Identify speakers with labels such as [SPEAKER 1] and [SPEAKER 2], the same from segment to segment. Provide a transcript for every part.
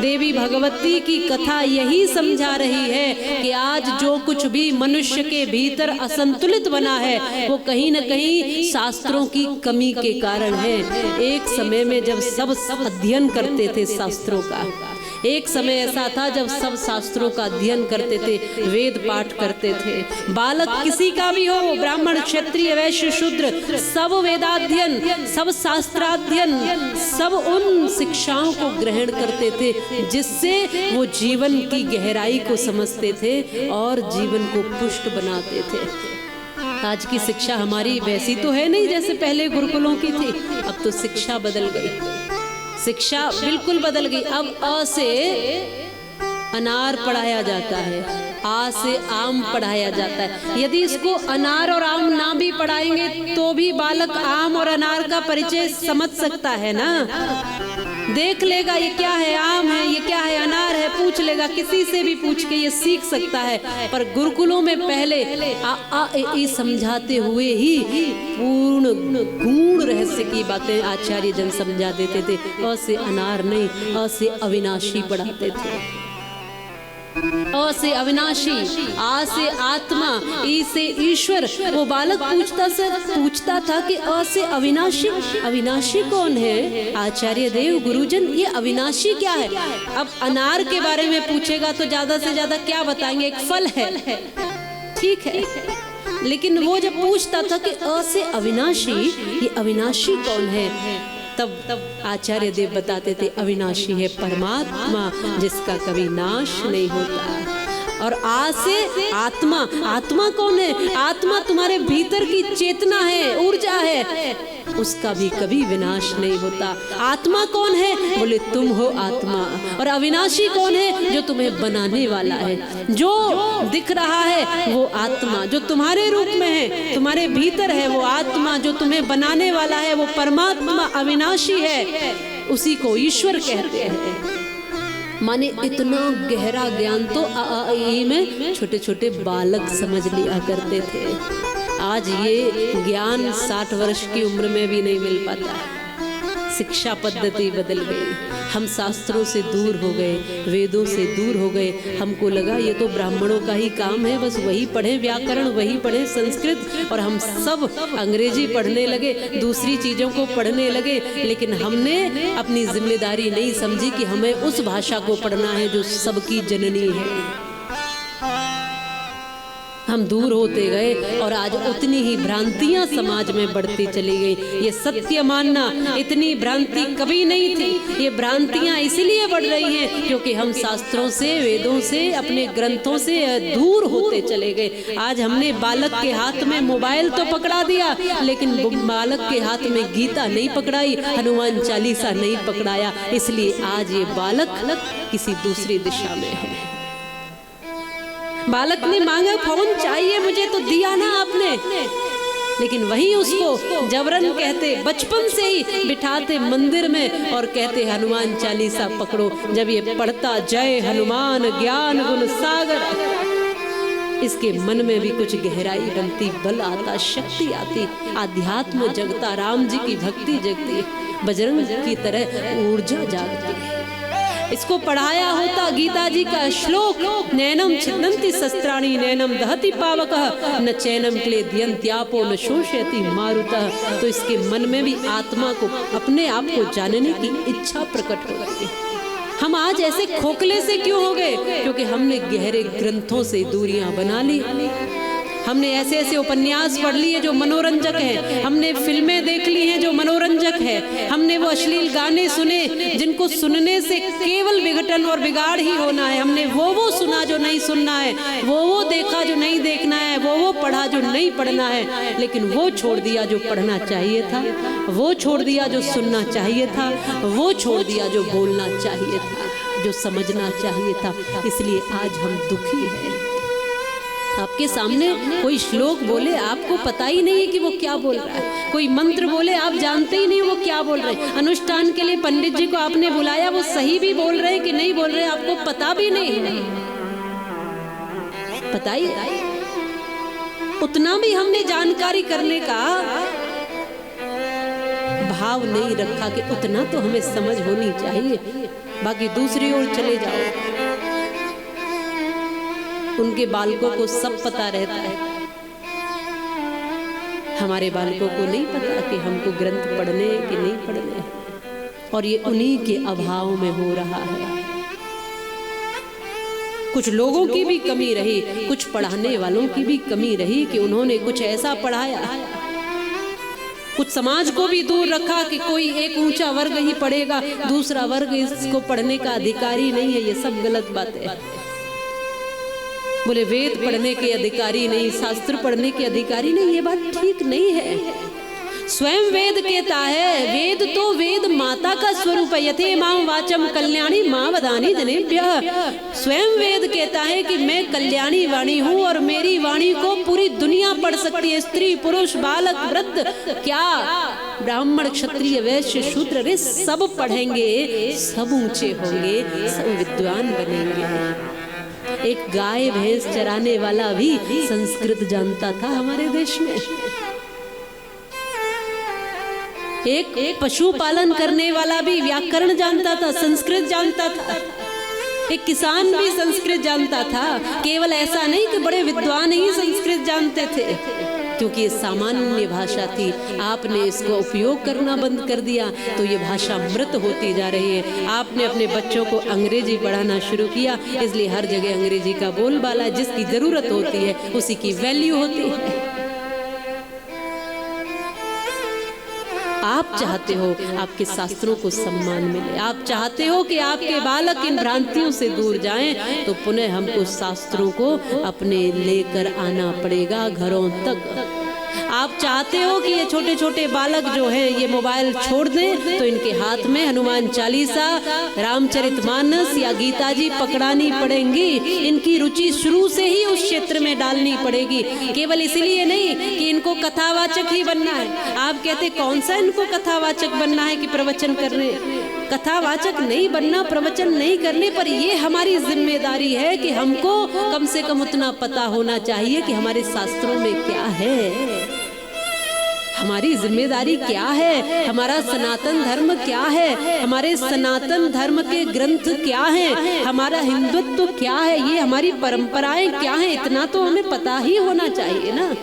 [SPEAKER 1] देवी भगवती की कथा यही समझा रही है कि आज जो कुछ भी मनुष्य के भीतर असंतुलित बना है वो कहीं न कहीं शास्त्रों की कमी के कारण है। एक समय में जब सब अध्ययन करते थे शास्त्रों का, एक समय ऐसा था जब सब शास्त्रों का अध्ययन करते थे, वेद पाठ करते थे। बालक किसी का भी हो, ब्राह्मण क्षत्रिय वैश्य शूद्र, सब वेदाध्ययन, सब शास्त्राध्ययन, सब उन शिक्षाओं को ग्रहण करते थे जिससे वो जीवन की गहराई को समझते थे और जीवन को पुष्ट बनाते थे। आज की शिक्षा हमारी वैसी तो है नहीं जैसे पहले गुरुकुलों की थी। अब तो शिक्षा बदल गई, शिक्षा बिल्कुल बदल गई। अब अ से अनार पढ़ाया जाता है, आ से आम पढ़ाया जाता है। यदि इसको अनार और आम ना भी पढ़ाएंगे तो भी बालक आम और अनार का परिचय समझ सकता है ना, देख लेगा ये क्या है, आम है, ये क्या है, अनार है, पूछ लेगा, किसी से भी पूछ के ये सीख सकता है। पर गुरुकुलों में पहले आ ए समझाते हुए ही पूर्ण गूढ़ रहस्य की बातें आचार्य जन समझा देते थे। अ से अनार नहीं, अ से अविनाशी पढ़ाते थे। अ से अविनाशी, आ से आत्मा, ई से ईश्वर। वो बालक पूछता था कि अ से अविनाशी, अविनाशी कौन है? आचार्य देव गुरुजन ये अविनाशी क्या है? अब अनार के बारे में पूछेगा तो ज्यादा से ज्यादा क्या बताएंगे, एक फल है, ठीक है। लेकिन वो जब पूछता था कि अ से अविनाशी, ये अविनाशी कौन है, तब आचार्य देव बताते थे अविनाशी है परमात्मा जिसका कभी नाश नहीं होता। और आ से आत्मा, आत्मा कौन है? आत्मा तुम्हारे भीतर की चेतना है, ऊर्जा है, उसका भी कभी विनाश नहीं होता। आत्मा कौन है? बोले तुम हो आत्मा। और अविनाशी कौन है? जो तुम्हें बनाने वाला है। जो दिख रहा है वो आत्मा, जो तुम्हारे रूप में है, तुम्हारे भीतर है, वो आत्मा। जो तुम्हें बनाने वाला है वो परमात्मा अविनाशी है, उसी को ईश्वर कहते हैं। माने इतना गहरा ज्ञान तो आ में छोटे छोटे बालक समझ लिया करते थे। आज ये ज्ञान 60 वर्ष की उम्र में भी नहीं मिल पाता है। शिक्षा पद्धति बदल गई, हम शास्त्रों से दूर हो गए, वेदों से दूर हो गए। हमको लगा ये तो ब्राह्मणों का ही काम है, बस वही पढ़े व्याकरण, वही पढ़े संस्कृत, और हम सब अंग्रेजी पढ़ने लगे, दूसरी चीज़ों को पढ़ने लगे। लेकिन हमने अपनी जिम्मेदारी नहीं समझी कि हमें उस भाषा को पढ़ना है जो सबकी जननी है। हम दूर होते गए और आज उतनी ही भ्रांतियां समाज में बढ़ती चली गई। ये सत्य मानना, इतनी भ्रांति कभी नहीं थी। ये भ्रांतियां इसलिए बढ़ रही हैं क्योंकि हम शास्त्रों से, वेदों से, अपने ग्रंथों से दूर होते चले गए। आज हमने बालक के हाथ में मोबाइल तो पकड़ा दिया, लेकिन बालक के हाथ में गीता नहीं पकड़ाई, हनुमान चालीसा नहीं पकड़ाया। इसलिए आज ये बालक किसी दूसरी दिशा में है। बालक ने मांगा फोन चाहिए मुझे, तो दिया ना आपने, लेकिन वही उसको जबरन कहते, बचपन से ही बिठाते मंदिर में और कहते हनुमान चालीसा पकड़ो। जब ये पढ़ता जय हनुमान ज्ञान गुण सागर, इसके मन में भी कुछ गहराई बनती, बल आता, शक्ति आती, आध्यात्म जगता, राम जी की भक्ति जगती, बजरंग की तरह ऊर्जा जागती है। इसको पढ़ाया होता गीता जी का श्लोक, नैनम छिदन्ति शस्त्राणि नैनम दहति पावकः न चैनम क्लेदयन्त्यापो न शोषयति मारुतः, तो इसके मन में भी आत्मा को, अपने आप को जानने की इच्छा प्रकट हो गई। हम आज ऐसे खोखले से क्यों हो गए? क्योंकि हमने गहरे ग्रंथों से दूरियां बना ली। हमने ऐसे ऐसे उपन्यास पढ़ लिए जो मनोरंजक है, हमने फिल्में देख ली हैं जो मनोरंजक है, हमने वो अश्लील गाने सुने जिनको सुनने से केवल विघटन और बिगाड़ ही होना है, हमने वो सुना जो नहीं सुनना है, वो देखा जो नहीं देखना है, वो पढ़ा जो नहीं पढ़ना है। लेकिन वो छोड़ दिया जो पढ़ना चाहिए था, वो छोड़ दिया जो सुनना चाहिए था, वो छोड़ दिया जो बोलना चाहिए था, जो समझना चाहिए था। इसलिए आज हम दुखी हैं। आपके सामने कोई श्लोक बोले, आपको पता ही नहीं है कि वो क्या बोल रहा है। कोई मंत्र बोले, आप जानते ही नहीं वो क्या बोल रहे हैं। अनुष्ठान के लिए पंडित जी को आपने बुलाया, वो सही भी बोल रहे हैं कि नहीं बोल रहे, आपको पता भी नहीं है। पता ही उतना भी हमने जानकारी करने का भाव नहीं रखा कि उतना तो हमें समझ होनी चाहिए, बाकी दूसरी ओर चले जाओ, उनके बालकों को सब पता रहता है, हमारे बालकों को नहीं पता कि हमको ग्रंथ पढ़ने कि नहीं पढ़ने, और ये उन्हीं के अभाव में हो रहा है। कुछ लोगों की भी कमी रही, कुछ पढ़ाने वालों की भी कमी रही कि उन्होंने कुछ ऐसा पढ़ाया, कुछ समाज को भी दूर रखा कि कोई एक ऊंचा वर्ग ही पढ़ेगा, दूसरा वर्ग इसको पढ़ने का अधिकारी नहीं है। ये सब गलत बात है। बोले वेद पढ़ने के अधिकारी नहीं, शास्त्र पढ़ने के अधिकारी नहीं, ये बात ठीक नहीं है। स्वयं वेद कहता है, वेद तो वेद माता का स्वरूप है, यथे मां वाचम कल्याणी मां वदानी जनेभ्यः। स्वयं वेद कहता है कि मैं कल्याणी वाणी हूँ और मेरी वाणी को पूरी दुनिया पढ़ सकती है, स्त्री पुरुष बालक वृद्ध, क्या ब्राह्मण क्षत्रिय वैश्य शूद्र, रे सब पढ़ेंगे, सब ऊंचे होंगे, सब विद्वान बनेंगे। एक गाय भैंस चराने वाला भी संस्कृत जानता था हमारे देश में, एक पशु पालन करने वाला भी व्याकरण जानता था, संस्कृत जानता था, एक किसान भी संस्कृत जानता था। केवल ऐसा नहीं कि बड़े विद्वान ही संस्कृत जानते थे, क्योंकि ये सामान्य भाषा थी। आपने इसको उपयोग करना बंद कर दिया तो ये भाषा मृत होती जा रही है। आपने अपने बच्चों को अंग्रेजी पढ़ाना शुरू किया, इसलिए हर जगह अंग्रेजी का बोलबाला, जिसकी जरूरत होती है उसी की वैल्यू होती है। आप चाहते हो आपके शास्त्रों को सम्मान मिले, आप चाहते हो कि आपके बालक इन भ्रांतियों से दूर जाएं, तो पुनः हमको शास्त्रों को अपने लेकर आना पड़ेगा घरों तक। आप चाहते हो कि ये छोटे छोटे बालक जो हैं ये मोबाइल छोड़ दें, तो इनके हाथ में हनुमान चालीसा, रामचरितमानस या गीता जी पकड़ानी पड़ेंगी। इनकी रुचि शुरू से ही उस क्षेत्र में डालनी पड़ेगी, केवल इसलिए नहीं कि इनको कथावाचक ही बनना है। आप कहते कौन सा इनको कथावाचक बनना है कि प्रवचन करने? कथावाचक नहीं बनना, प्रवचन नहीं करने, पर ये हमारी जिम्मेदारी है कि हमको कम से कम उतना पता होना चाहिए कि हमारे शास्त्रों में क्या है, हमारी जिम्मेदारी क्या है, हमारा सनातन धर्म क्या है, हमारे सनातन धर्म के ग्रंथ क्या हैं, हमारा हिंदुत्व क्या है, ये हमारी परंपराएं क्या हैं, इतना तो हमें पता ही होना चाहिए ना।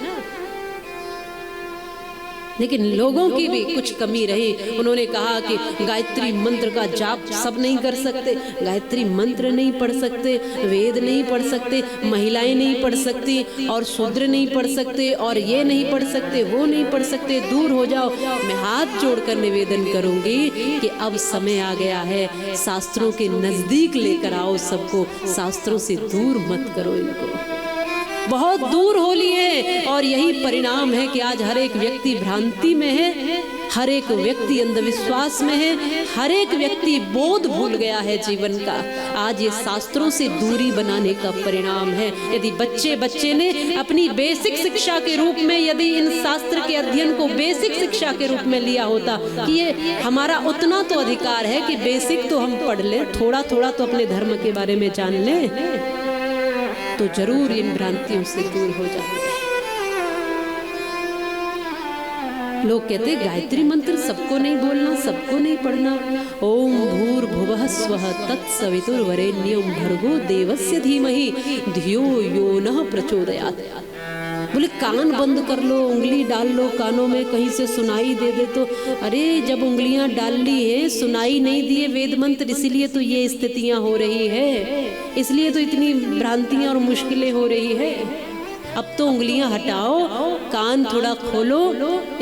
[SPEAKER 1] लेकिन लोगों की भी कुछ कमी रही। उन्होंने कहा कि गायत्री मंत्र का जाप सब नहीं कर सकते, गायत्री मंत्र नहीं पढ़ सकते, वेद नहीं पढ़ सकते, महिलाएं नहीं पढ़ सकती, और शूद्र नहीं पढ़ सकते, और ये नहीं पढ़ सकते, वो नहीं पढ़ सकते, दूर हो जाओ। मैं हाथ जोड़कर निवेदन करूंगी कि अब समय आ गया है, शास्त्रों के नजदीक लेकर आओ सबको, शास्त्रों से दूर मत करो इनको। बहुत दूर हो लिए, और यही परिणाम है कि आज हर एक व्यक्ति भ्रांति में है, हर एक व्यक्ति अंधविश्वास में है, हर एक व्यक्ति बोध भूल गया है जीवन का। आज ये शास्त्रों से दूरी बनाने का परिणाम है। यदि बच्चे ने अपनी बेसिक शिक्षा के रूप में यदि इन शास्त्र के अध्ययन को बेसिक शिक्षा के रूप में लिया होता कि ये हमारा उतना तो अधिकार है कि बेसिक तो हम पढ़ लें, थोड़ा थोड़ा तो अपने धर्म के बारे में जान लें, तो जरूर इन भ्रांतियों से दूर हो जाते हैं। लोग कहते गायत्री मंत्र सबको नहीं बोलना, सबको नहीं पढ़ना। ओम भूर्भुवः स्वः तत्सवितुर्वरेण्यं भर्गो देवस्य धीमहि धियो यो नः प्रचोदयात्। बोले कान बंद कर लो, उंगली डाल लो कानों में, कहीं से सुनाई दे तो। अरे जब उंगलियां डाल ली है, सुनाई नहीं दिए वेद मंत्र, इसीलिए तो ये स्थितियां हो रही है, इसलिए तो इतनी भ्रांतियां और मुश्किलें हो रही है। अब तो उंगलियां हटाओ, कान थोड़ा खोलो,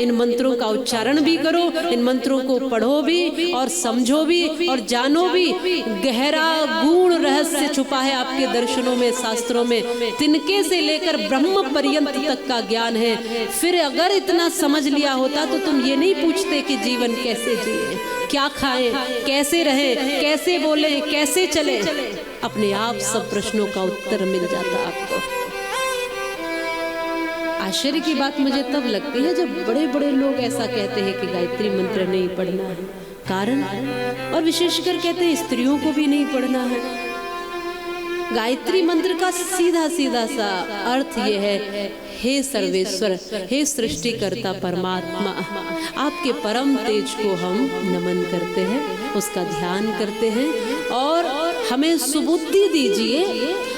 [SPEAKER 1] इन मंत्रों का उच्चारण भी करो, इन मंत्रों को पढ़ो भी और समझो भी और जानो भी। गहरा गूढ़ रहस्य छुपा है आपके दर्शनों में, शास्त्रों में, तिनके से लेकर ब्रह्म पर्यंत तक का ज्ञान है। फिर अगर इतना समझ लिया होता तो तुम ये नहीं पूछते कि जीवन कैसे जिए, क्या खाएं, कैसे रहें, कैसे बोलें, कैसे चले। अपने आप सब प्रश्नों का उत्तर मिल जाता आपको। आश्चर्य की बात मुझे तब लगती है जब बड़े बड़े लोग ऐसा कहते हैं कि गायत्री मंत्र नहीं पढ़ना है, कारण, और विशेषकर कहते हैं स्त्रियों को भी नहीं पढ़ना है। गायत्री मंत्र का सीधा सीधा सा अर्थ ये है, हे सर्वेश्वर, हे सृष्टिकर्ता परमात्मा, आपके परम तेज को हम नमन करते हैं, उसका ध्यान करते हैं और हमें सुबुद्धि दीजिए,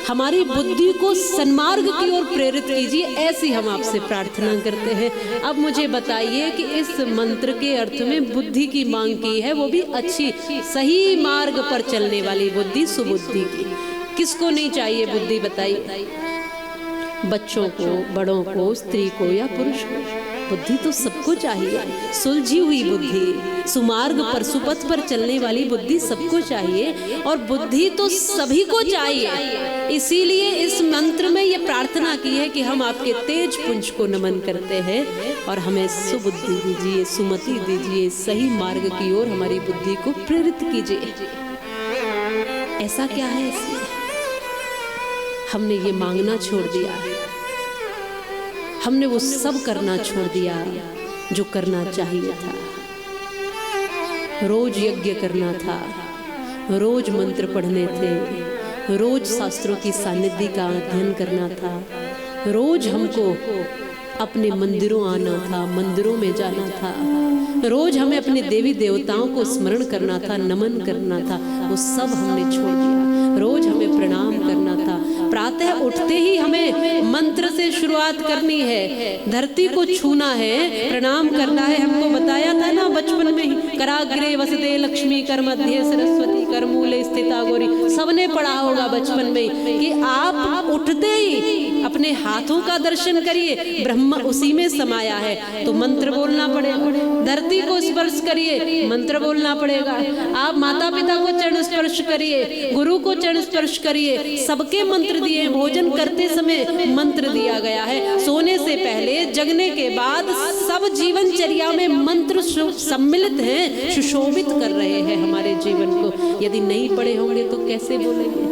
[SPEAKER 1] हमारी बुद्धि को सन्मार्ग की ओर प्रेरित कीजिए, ऐसी हम आपसे प्रार्थना करते हैं। अब मुझे बताइए कि इस मंत्र के अर्थ में बुद्धि की मांग की है, वो भी अच्छी सही मार्ग पर चलने वाली बुद्धि, सुबुद्धि की। किसको नहीं चाहिए बुद्धि बताइए? बच्चों को, बड़ों को, स्त्री को या पुरुष को? बुद्धि तो सबको चाहिए, सुलझी हुई बुद्धि, सुमार्ग पर, सुपथ पर चलने वाली बुद्धि सबको चाहिए और बुद्धि तो सभी को चाहिए। इसीलिए इस मंत्र में ये प्रार्थना की है कि हम आपके तेज पुंज को नमन करते हैं और हमें सुबुद्धि दीजिए, सुमति दीजिए, सही मार्ग की ओर हमारी बुद्धि को प्रेरित कीजिए। ऐसा क्या है इसमें? हमने ये मांगना छोड़ दिया, हमने वो सब करना छोड़ दिया जो करना चाहिए था। रोज यज्ञ करना था, रोज मंत्र पढ़ने थे, रोज शास्त्रों की सानिध्य का अध्ययन करना था, रोज हमको अपने मंदिरों आना था, मंदिरों में जाना था, रोज हमें अपने देवी देवताओं को स्मरण करना था, नमन करना था, वो सब हमने छोड़ दिया। रोज हमें प्रणाम करना था, प्रातः उठते ही हमें मंत्र से शुरुआत करनी है, धरती को छूना है, प्रणाम करना है। हमको बताया था ना बचपन में ही, कराग्रे वसते लक्ष्मी, कर मध्य सरस्वती, कर मूले स्थिता गौरी, सबने पढ़ा होगा बचपन में कि आप उठते ही अपने हाथों का दर्शन करिए, ब्रह्म उसी में समाया है, तो मंत्र बोलना पड़ेगा। धरती को स्पर्श करिए, मंत्र बोलना पड़ेगा। आप माता पिता को चरण स्पर्श करिए, गुरु को चरण स्पर्श करिए, सबके मंत्र दिए। भोजन करते समय मंत्र दिया गया है, सोने से पहले, जगने के बाद, सब जीवनचर्या में मंत्र सम्मिलित हैं, सुशोभित कर रहे हैं हमारे जीवन को। यदि नहीं पढ़े होंगे तो कैसे बोलेंगे?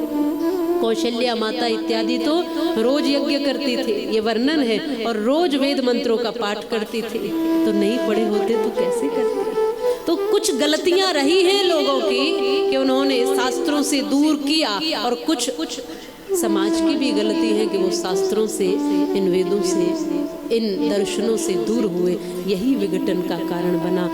[SPEAKER 1] कौशल्या माता इत्यादि तो रोज यज्ञ करती थी, ये वर्णन है, और रोज वेद मंत्रों का पाठ करती थी, तो नहीं पढ़े होते तो कैसे करते? तो कुछ गलतियां रही हैं लोगों की कि उन्होंने शास्त्रों से दूर किया, और कुछ समाज की भी गलती है कि वो शास्त्रों से, इन वेदों से, इन दर्शनों से दूर हुए, यही विघटन का कारण बना।